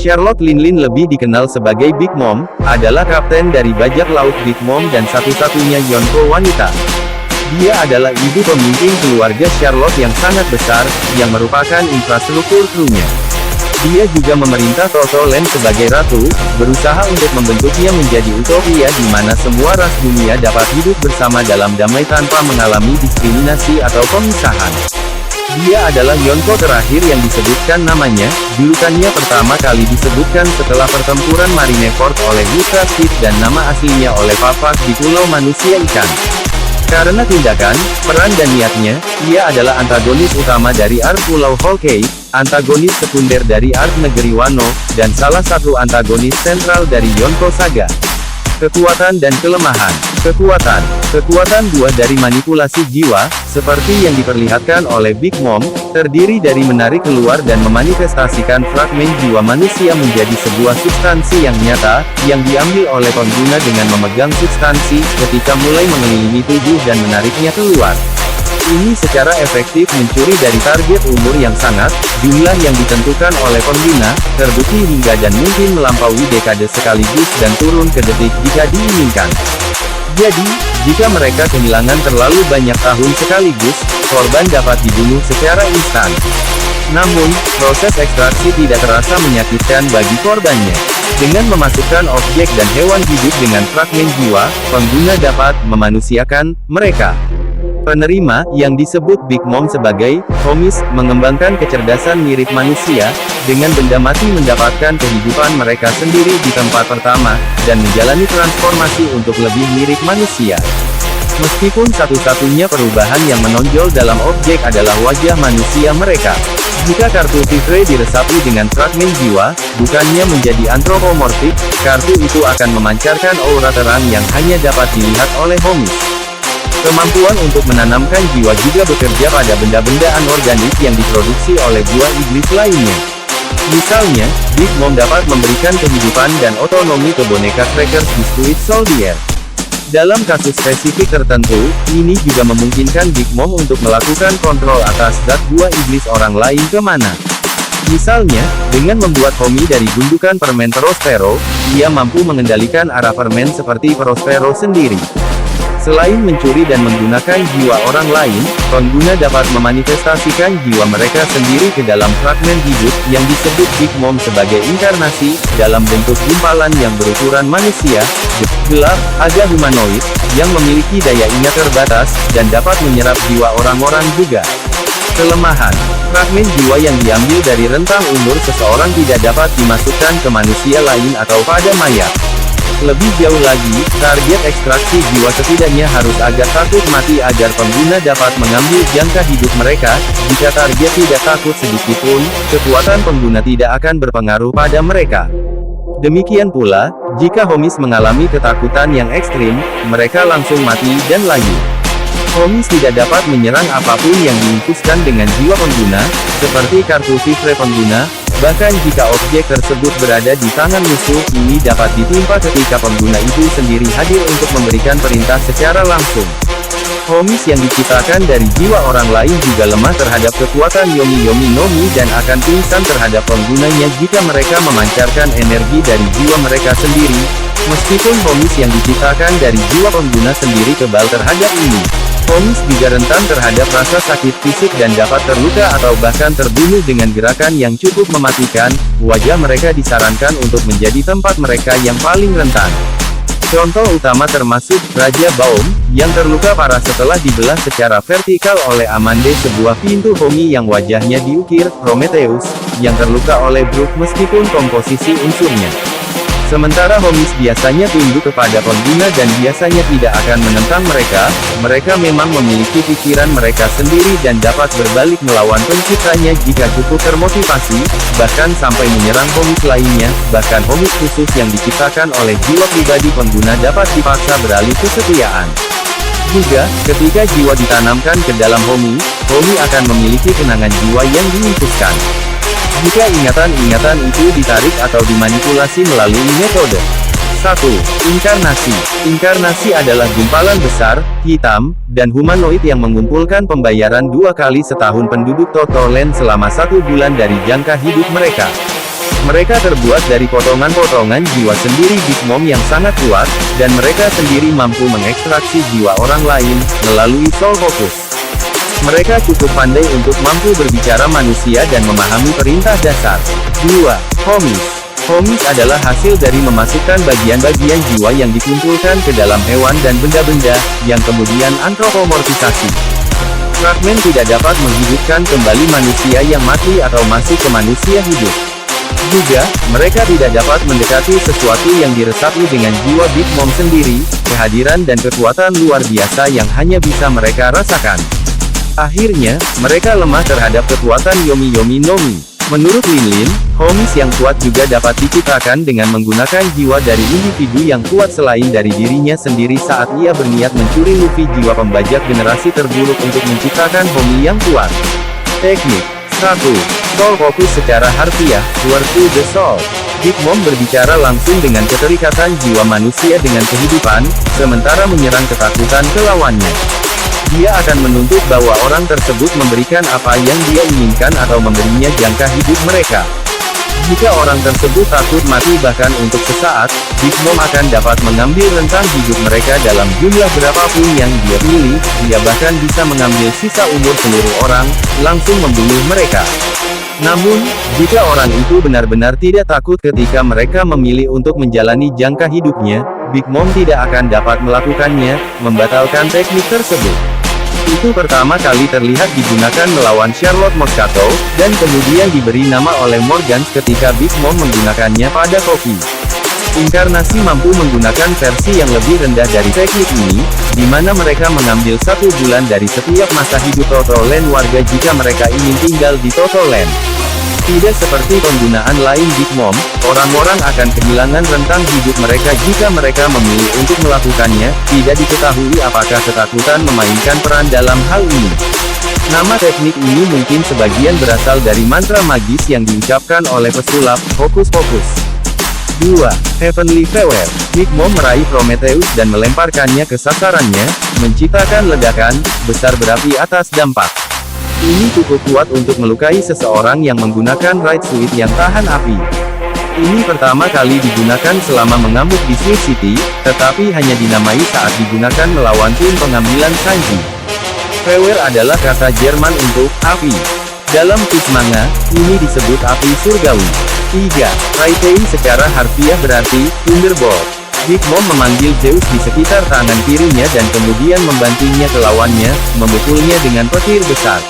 Charlotte Linlin, lebih dikenal sebagai Big Mom, adalah kapten dari bajak laut Big Mom dan satu-satunya Yonko wanita. Dia adalah ibu pemimpin keluarga Charlotte yang sangat besar, yang merupakan infrastruktur krunya. Dia juga memerintah Toto Land sebagai ratu, berusaha untuk membentuknya menjadi utopia di mana semua ras dunia dapat hidup bersama dalam damai tanpa mengalami diskriminasi atau pemisahan. Dia adalah Yonko terakhir yang disebutkan namanya, julukannya pertama kali disebutkan setelah pertempuran Marineford oleh Ultra Speed dan nama aslinya oleh Papak di Pulau Manusia Ikan. Karena tindakan, peran dan niatnya, ia adalah antagonis utama dari arc Pulau Whole Cake, antagonis sekunder dari arc Negeri Wano, dan salah satu antagonis sentral dari Yonko Saga. Kekuatan dan kelemahan. Kekuatan buah dari manipulasi jiwa, seperti yang diperlihatkan oleh Big Mom, terdiri dari menarik keluar dan memanifestasikan fragmen jiwa manusia menjadi sebuah substansi yang nyata, yang diambil oleh pengguna dengan memegang substansi, ketika mulai mengelilingi tubuh dan menariknya keluar. Ini secara efektif mencuri dari target umur yang sangat, jumlah yang ditentukan oleh pengguna, terbukti hingga dan mungkin melampaui dekade sekaligus dan turun ke detik jika diinginkan. Jadi, jika mereka kehilangan terlalu banyak tahun sekaligus, korban dapat dibunuh secara instan. Namun, proses ekstraksi tidak terasa menyakitkan bagi korbannya. Dengan memasukkan objek dan hewan hidup dengan fragmen jiwa, pengguna dapat memanusiakan mereka. Penerima, yang disebut Big Mom sebagai homies, mengembangkan kecerdasan mirip manusia, dengan benda mati mendapatkan kehidupan mereka sendiri di tempat pertama, dan menjalani transformasi untuk lebih mirip manusia. Meskipun satu-satunya perubahan yang menonjol dalam objek adalah wajah manusia mereka. Jika kartu Vivre diresapi dengan fragmen jiwa, bukannya menjadi antropomorfik, kartu itu akan memancarkan aura terang yang hanya dapat dilihat oleh homies. Kemampuan untuk menanamkan jiwa juga bekerja pada benda-benda anorganik yang diproduksi oleh buah iblis lainnya. Misalnya, Big Mom dapat memberikan kehidupan dan otonomi ke boneka Crackers Biscuit Soldier. Dalam kasus spesifik tertentu, ini juga memungkinkan Big Mom untuk melakukan kontrol atas zat buah iblis orang lain kemana. Misalnya, dengan membuat homie dari gundukan permen Prospero, ia mampu mengendalikan arah permen seperti Prospero sendiri. Selain mencuri dan menggunakan jiwa orang lain, pengguna dapat memanifestasikan jiwa mereka sendiri ke dalam fragmen hidup, yang disebut Big Mom sebagai inkarnasi, dalam bentuk gumpalan yang berukuran manusia, gelap, agak humanoid, yang memiliki daya ingat terbatas, dan dapat menyerap jiwa orang-orang juga. Kelemahan. Fragmen jiwa yang diambil dari rentang umur seseorang tidak dapat dimasukkan ke manusia lain atau pada mayat. Lebih jauh lagi, target ekstraksi jiwa setidaknya harus agak takut mati agar pengguna dapat mengambil jangka hidup mereka. Jika target tidak takut sedikitpun, kekuatan pengguna tidak akan berpengaruh pada mereka. Demikian pula, jika homies mengalami ketakutan yang ekstrim, mereka langsung mati dan layu. Homies tidak dapat menyerang apapun yang diinfuskan dengan jiwa pengguna, seperti kartu Vivre pengguna. Bahkan jika objek tersebut berada di tangan musuh, ini dapat ditimpa ketika pengguna itu sendiri hadir untuk memberikan perintah secara langsung. Homies yang diciptakan dari jiwa orang lain juga lemah terhadap kekuatan Yomi no Mi dan akan pingsan terhadap penggunanya jika mereka memancarkan energi dari jiwa mereka sendiri. Meskipun homies yang diciptakan dari jiwa pengguna sendiri kebal terhadap ini, homies juga rentan terhadap rasa sakit fisik dan dapat terluka atau bahkan terbunuh dengan gerakan yang cukup mematikan. Wajah mereka disarankan untuk menjadi tempat mereka yang paling rentan. Contoh utama termasuk Raja Baum, yang terluka parah setelah dibelah secara vertikal oleh Amande, sebuah pintu homie yang wajahnya diukir, Prometheus, yang terluka oleh Brook meskipun komposisi unsurnya. Sementara homies biasanya tunduk kepada pengguna dan biasanya tidak akan menentang mereka, mereka memang memiliki pikiran mereka sendiri dan dapat berbalik melawan penciptanya jika cukup termotivasi, bahkan sampai menyerang homies lainnya. Bahkan homies khusus yang diciptakan oleh jiwa pribadi pengguna dapat dipaksa beralih kesetiaan. Juga, ketika jiwa ditanamkan ke dalam homie akan memiliki kenangan jiwa yang diinfuskan. Jika ingatan-ingatan itu ditarik atau dimanipulasi melalui metode 1. Inkarnasi. Inkarnasi adalah gumpalan besar, hitam, dan humanoid yang mengumpulkan pembayaran 2 kali setahun penduduk Toto Land selama 1 bulan dari jangka hidup mereka. Mereka terbuat dari potongan-potongan jiwa sendiri Big Mom yang sangat kuat, dan mereka sendiri mampu mengekstraksi jiwa orang lain, melalui Soul Focus. Mereka cukup pandai untuk mampu berbicara manusia dan memahami perintah dasar. 2. Homies. Homies adalah hasil dari memasukkan bagian-bagian jiwa yang dikumpulkan ke dalam hewan dan benda-benda, yang kemudian antropomorfisasi. Fragmen tidak dapat menghidupkan kembali manusia yang mati atau masuk ke manusia hidup. Juga, mereka tidak dapat mendekati sesuatu yang diresapi dengan jiwa Big Mom sendiri, kehadiran dan kekuatan luar biasa yang hanya bisa mereka rasakan. Akhirnya, mereka lemah terhadap kekuatan Yomi Yomi no Mi. Menurut Lin, homies yang kuat juga dapat diciptakan dengan menggunakan jiwa dari individu yang kuat selain dari dirinya sendiri saat ia berniat mencuri Luffy jiwa pembajak generasi terburuk untuk menciptakan homie yang kuat. Teknik 1. Soul Focus secara harfiah, Word to the Soul. Big Mom berbicara langsung dengan keterikatan jiwa manusia dengan kehidupan, sementara menyerang ketakutan ke lawannya. Dia akan menuntut bahwa orang tersebut memberikan apa yang dia inginkan atau memberinya jangka hidup mereka. Jika orang tersebut takut mati bahkan untuk sesaat, Big Mom akan dapat mengambil rentang hidup mereka dalam jumlah berapapun yang dia pilih, dia bahkan bisa mengambil sisa umur seluruh orang, langsung membunuh mereka. Namun, jika orang itu benar-benar tidak takut ketika mereka memilih untuk menjalani jangka hidupnya, Big Mom tidak akan dapat melakukannya, membatalkan teknik tersebut. Itu pertama kali terlihat digunakan melawan Charlotte Moscato, dan kemudian diberi nama oleh Morgans ketika Big Mom menggunakannya pada Kofi. Inkarnasi mampu menggunakan versi yang lebih rendah dari teknik ini, di mana mereka mengambil 1 bulan dari setiap masa hidup Toto Land warga jika mereka ingin tinggal di Toto Land. Tidak seperti penggunaan lain Big Mom, orang-orang akan kehilangan rentang hidup mereka jika mereka memilih untuk melakukannya. Tidak diketahui apakah ketakutan memainkan peran dalam hal ini. Nama teknik ini mungkin sebagian berasal dari mantra magis yang diucapkan oleh pesulap, Hokus Pokus. 2. Heavenly Fewer. Big Mom meraih Prometheus dan melemparkannya ke sasarannya, menciptakan ledakan besar berapi atas dampak. Ini cukup kuat untuk melukai seseorang yang menggunakan Right Suit yang tahan api. Ini pertama kali digunakan selama mengamuk di Swift City, tetapi hanya dinamai saat digunakan melawan tim pengambilan Sanji. Feuer adalah kata Jerman untuk api. Dalam Fishmanga, ini disebut api surgawi. 3. Raitei secara harfiah berarti Thunderbolt. Big Mom memanggil Zeus di sekitar tangan kirinya dan kemudian membantingnya ke lawannya, memukulnya dengan petir besar.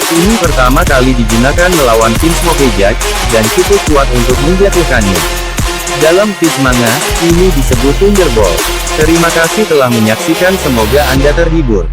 Ini pertama kali digunakan melawan tim Smoke Judge, dan cukup kuat untuk menjatuhkannya. Dalam Fishmanga, ini disebut Thunderbolt. Terima kasih telah menyaksikan, semoga Anda terhibur.